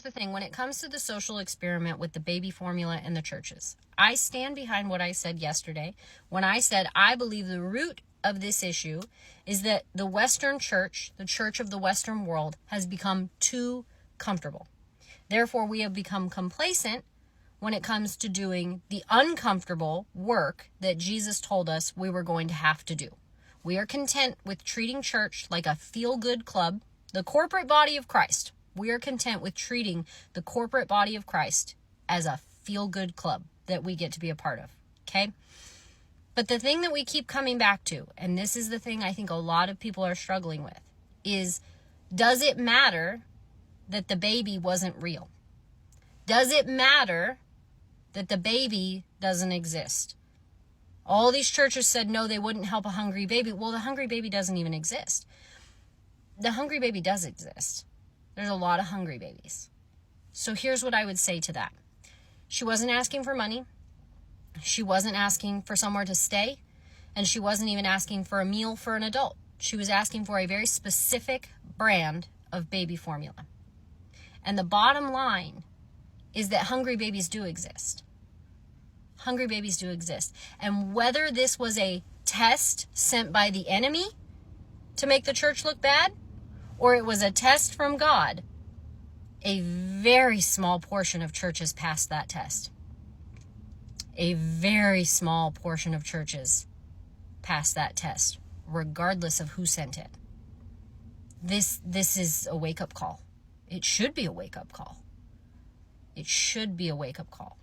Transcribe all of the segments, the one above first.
the thing, when it comes to the social experiment with the baby formula and the churches, I stand behind what I said yesterday when I said I believe the root of this issue is that the Western church, the church of the Western world, has become too comfortable. Therefore, we have become complacent when it comes to doing the uncomfortable work that Jesus told us we were going to have to do. We are content with treating church like a feel-good club, the corporate body of Christ. We are content with treating the corporate body of Christ as a feel-good club that we get to be a part of, okay? But the thing that we keep coming back to, and this is the thing I think a lot of people are struggling with, is does it matter that the baby wasn't real? Does it matter that the baby doesn't exist? All these churches said no, they wouldn't help a hungry baby. Well, the hungry baby doesn't even exist. The hungry baby does exist. There's a lot of hungry babies. So here's what I would say to that. She wasn't asking for money. She wasn't asking for somewhere to stay. And she wasn't even asking for a meal for an adult. She was asking for a very specific brand of baby formula. And the bottom line is that hungry babies do exist. Hungry babies do exist. And whether this was a test sent by the enemy to make the church look bad, or it was a test from God, a very small portion of churches passed that test. A very small portion of churches passed that test, regardless of who sent it. This is a wake-up call. It should be a wake-up call. It should be a wake-up call.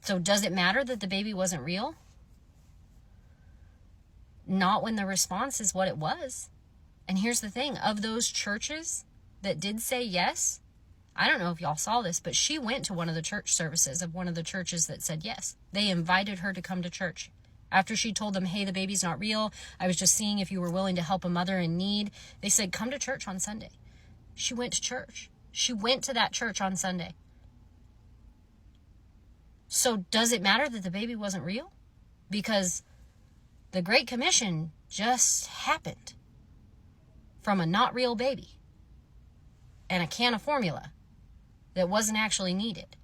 So does it matter that the baby wasn't real? Not when the response is what it was. And here's the thing, of those churches that did say yes, I don't know if y'all saw this, but she went to one of the church services of one of the churches that said yes. They invited her to come to church. After she told them, hey, the baby's not real, I was just seeing if you were willing to help a mother in need, they said, come to church on Sunday. She went to church. She went to that church on Sunday. So does it matter that the baby wasn't real? Because the Great Commission just happened from a not real baby and a can of formula that wasn't actually needed.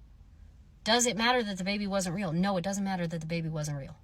Does it matter that the baby wasn't real? No, it doesn't matter that the baby wasn't real.